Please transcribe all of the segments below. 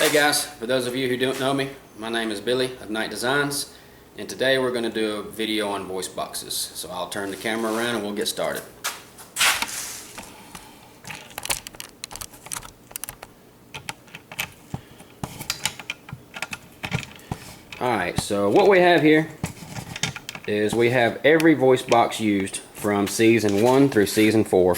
Hey guys, for those of you who don't know me, my name is Billy of KnightDesigns, and today we're going to do a video on voice boxes. So I'll turn the camera around and we'll get started. Alright, so what we have here is we have every voice box used from season 1 through season 4.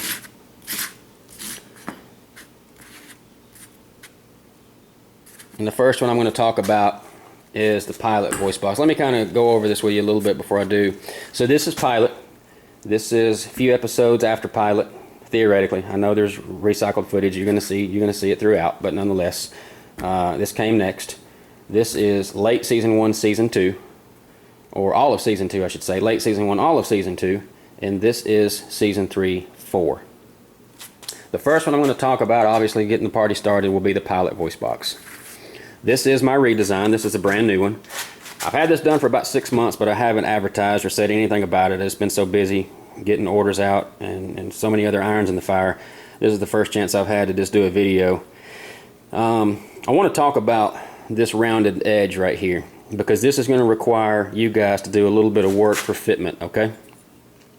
And the first one I'm going to talk about is the Pilot voice box. Let me kind of go over this with you a little bit before I do. So this is Pilot. This is a few episodes after Pilot, theoretically. I know there's recycled footage. You're going to see it throughout, but nonetheless, this came next. This is late season 1, season 2, or all of season 2, I should say. Late season 1, all of season 2, and this is season 3, 4. The first one I'm going to talk about, obviously getting the party started, will be the Pilot voice box. This is my redesign. This is a brand new one. I've had this done for about 6 months, but I haven't advertised or said anything about it. It's been so busy getting orders out and so many other irons in the fire. This is the first chance I've had to just do a video. I want to talk about this rounded edge right here, because this is going to require you guys to do a little bit of work for fitment, okay?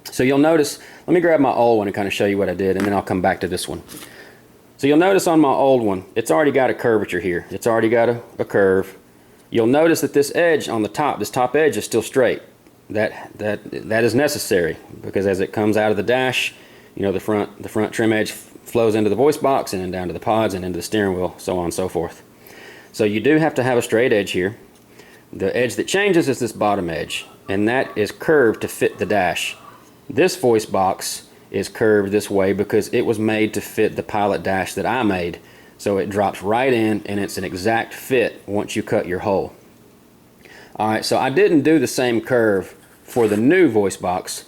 So you'll notice, let me grab my old one and kind of show you what I did, and then I'll come back to this one. So you'll notice on my old one, it's already got a curvature here. It's already got a curve. You'll notice that this edge on the top, this top edge is still straight. That is necessary, because as it comes out of the dash, you know, the front trim edge flows into the voice box and then down to the pods and into the steering wheel, so on and so forth. So you do have to have a straight edge here. The edge that changes is this bottom edge, and that is curved to fit the dash. This voice box is curved this way because it was made to fit the Pilot dash that I made. So it drops right in, and it's an exact fit once you cut your hole. Alright, so I didn't do the same curve for the new voice box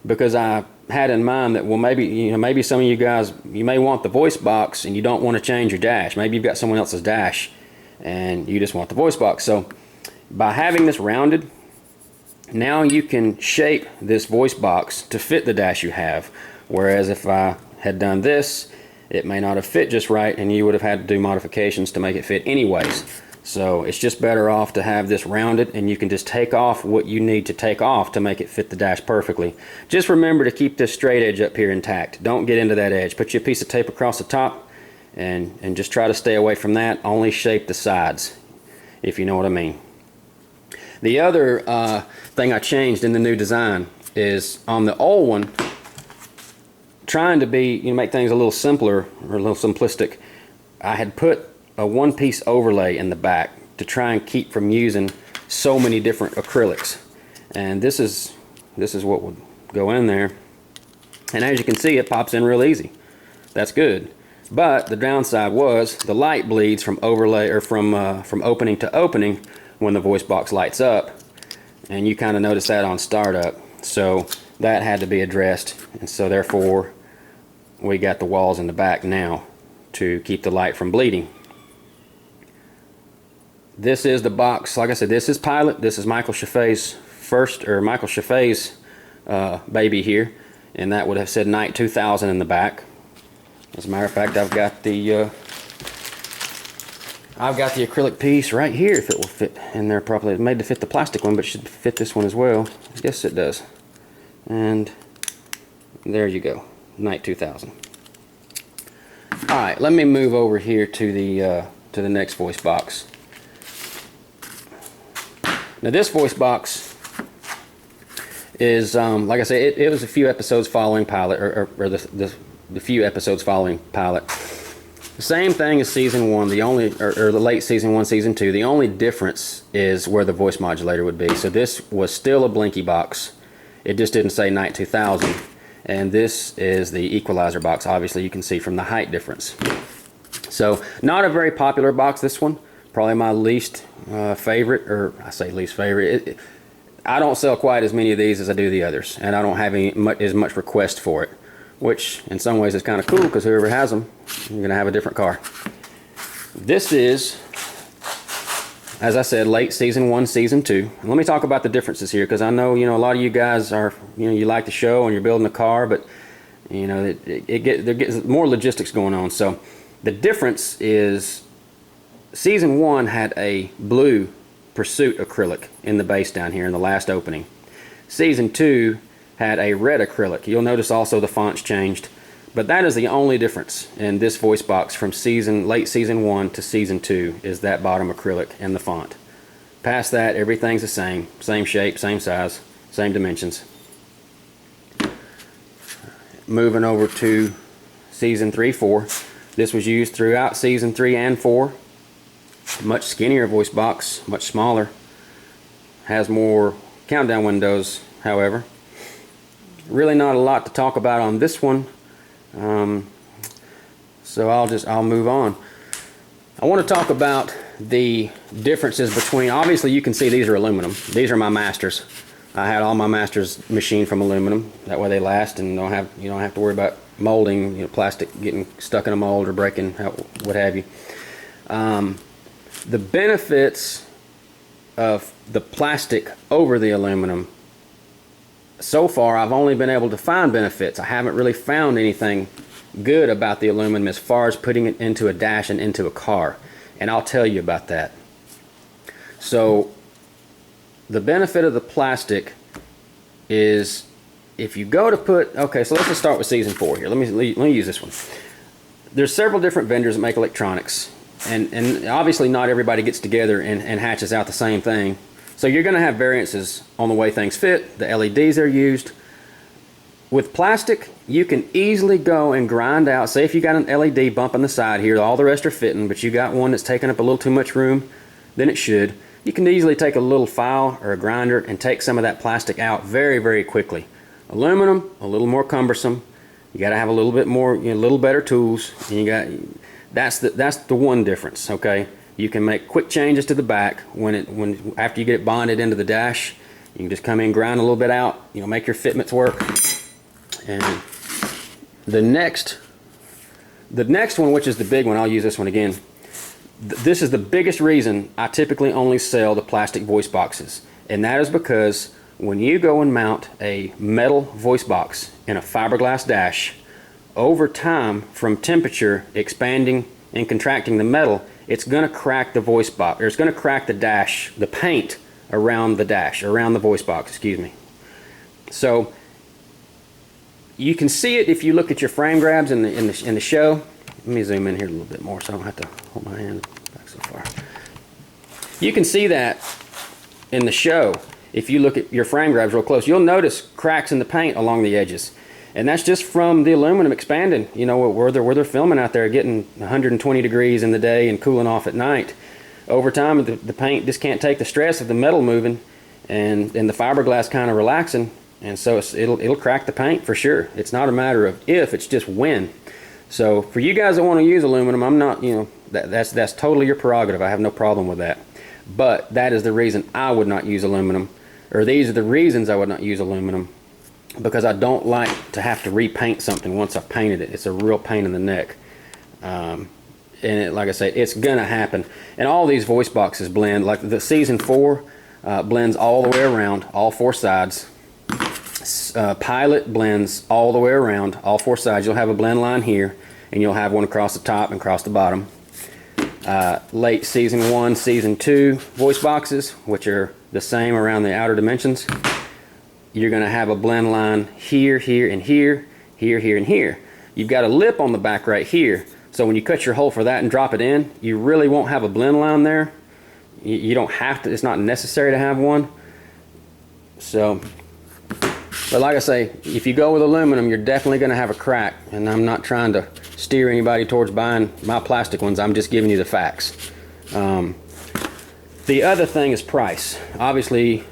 because I had in mind that, well, maybe some of you guys, you may want the voice box and you don't want to change your dash. Maybe you've got someone else's dash and you just want the voice box. So by having this rounded, now you can shape this voice box to fit the dash you have. Whereas if I had done this, it may not have fit just right, and you would have had to do modifications to make it fit anyways. So it's just better off to have this rounded, and you can just take off what you need to take off to make it fit the dash perfectly. Just remember to keep this straight edge up here intact. Don't get into that edge. Put your piece of tape across the top and just try to stay away from that. Only shape the sides, if you know what I mean. The other thing I changed in the new design is on the old one, trying to be, make things a little simpler or a little simplistic, I had put a one-piece overlay in the back to try and keep from using so many different acrylics. And this is what would go in there. And as you can see, it pops in real easy. That's good. But the downside was the light bleeds from overlay, or from opening to opening when the voice box lights up, and you kind of notice that on startup. So that had to be addressed, and so therefore we got the walls in the back now to keep the light from bleeding. This is the box. Like I said, this is Pilot. This is Michael Chaffee's baby here, and that would have said Knight 2000 in the back. As a matter of fact, I've got the acrylic piece right here, if it will fit in there properly. It's made to fit the plastic one, but it should fit this one as well. Yes, it does. And there you go, Knight 2000. Alright, let me move over here to the next voice box. Now this voice box is, like I said, it was a few episodes following Pilot, or the few episodes following Pilot. The same thing as season 1, or the late season 1, season 2. The only difference is where the voice modulator would be. So this was still a blinky box. It just didn't say Knight 2000. And this is the equalizer box. Obviously you can see from the height difference. So not a very popular box, this one. Probably my least favorite, or I say least favorite. I don't sell quite as many of these as I do the others, and I don't have as much request for it. Which in some ways is kind of cool, because whoever has them, you're going to have a different car. This is, as I said, late season 1, season 2. And let me talk about the differences here, because I know, a lot of you guys are, you like the show and you're building a car, but there gets more logistics going on. So the difference is Season 1 had a blue Pursuit acrylic in the base down here in the last opening. Season 2 had a red acrylic. You'll notice also the font's changed, but that is the only difference in this voice box from late season 1 to season 2 is that bottom acrylic and the font. Past that, everything's the same shape, same size, same dimensions. Moving over to season 3-4. This was used throughout season 3 and 4. Much skinnier voice box, much smaller. Has more countdown windows, however. Really not a lot to talk about on this one, so I'll move on. I want to talk about the differences between, obviously you can see these are aluminum. These are my masters. I had all my masters machined from aluminum. That way they last and you don't have to worry about molding, plastic getting stuck in a mold or breaking, what have you. The benefits of the plastic over the aluminum, so far I've only been able to find benefits. I haven't really found anything good about the aluminum as far as putting it into a dash and into a car, and I'll tell you about that. So the benefit of the plastic is if you go to put, okay, so let's just start with season 4 here. Let me use this one. There's several different vendors that make electronics, and obviously not everybody gets together and hatches out the same thing. So you're going to have variances on the way things fit, the LEDs that are used. With plastic, you can easily go and grind out, say if you got an LED bump on the side here, all the rest are fitting, but you got one that's taking up a little too much room than it should. You can easily take a little file or a grinder and take some of that plastic out very, very quickly. Aluminum, a little more cumbersome. You got to have a little bit more, a little better tools. And that's the one difference. Okay, you can make quick changes to the back after you get it bonded into the dash. You can just come in, grind a little bit out, make your fitments work. And the next one, which is the big one, I'll use this one again. This is the biggest reason I typically only sell the plastic voice boxes, and that is because when you go and mount a metal voice box in a fiberglass dash, over time from temperature expanding and contracting the metal, it's going to crack the voice box, or it's going to crack the dash, the paint around the dash, around the voice box, excuse me. So you can see it if you look at your frame grabs in the show. Let me zoom in here a little bit more so I don't have to hold my hand back so far. You can see that in the show. If you look at your frame grabs real close, you'll notice cracks in the paint along the edges. And that's just from the aluminum expanding, where they're filming out there getting 120 degrees in the day and cooling off at night. Over time, the paint just can't take the stress of the metal moving and the fiberglass kind of relaxing. And so it'll crack the paint for sure. It's not a matter of if, it's just when. So for you guys that want to use aluminum, I'm not, that's totally your prerogative. I have no problem with that. But that is the reason I would not use aluminum, or these are the reasons I would not use aluminum, because I don't like to have to repaint something once I've painted it. It's a real pain in the neck. And like I say, it's gonna happen. And all these voice boxes blend, like the season 4 blends all the way around, all 4 sides. Pilot blends all the way around, all 4 sides. You'll have a blend line here, and you'll have one across the top and across the bottom. Late season 1, season 2 voice boxes, which are the same around the outer dimensions, you're going to have a blend line here, here, and here, here, here, and here. You've got a lip on the back right here, so when you cut your hole for that and drop it in, you really won't have a blend line there. You don't have to, it's not necessary to have one. So, but like I say, if you go with aluminum, you're definitely going to have a crack, and I'm not trying to steer anybody towards buying my plastic ones. I'm just giving you the facts. The other thing is price. Obviously,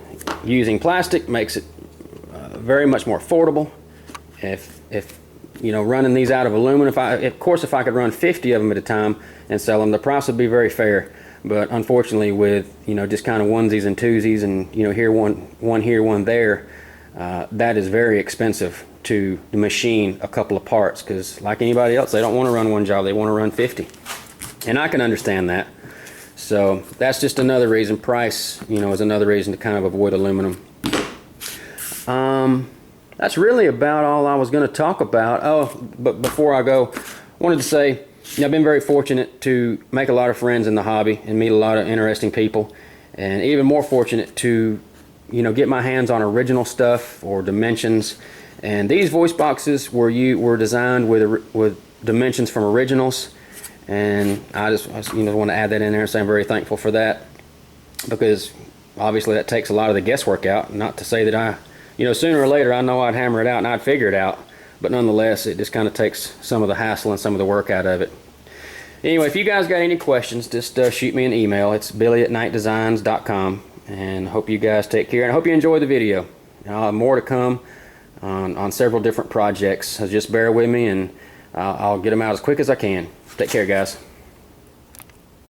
using plastic makes it very much more affordable. If running these out of aluminum, of course if I could run 50 of them at a time and sell them, the price would be very fair. But unfortunately, with just kind of onesies and twosies, and here one here, one there, that is very expensive to machine a couple of parts, because like anybody else, they don't want to run one job, they want to run 50, and I can understand that. So that's just another reason. Price, is another reason to kind of avoid aluminum. That's really about all I was going to talk about. Oh, but before I go, I wanted to say, I've been very fortunate to make a lot of friends in the hobby and meet a lot of interesting people, and even more fortunate to, get my hands on original stuff or dimensions. And these voice boxes were designed with dimensions from originals, and I just want to add that in there and say I'm very thankful for that, because obviously that takes a lot of the guesswork out. Not to say that sooner or later I know I'd hammer it out and I'd figure it out, but nonetheless it just kind of takes some of the hassle and some of the work out of it. Anyway, if you guys got any questions, just shoot me an email. It's billy@knightdesigns.com, and hope you guys take care, and I hope you enjoy the video. More to come on several different projects, so just bear with me, and I'll get them out as quick as I can. Take care, guys.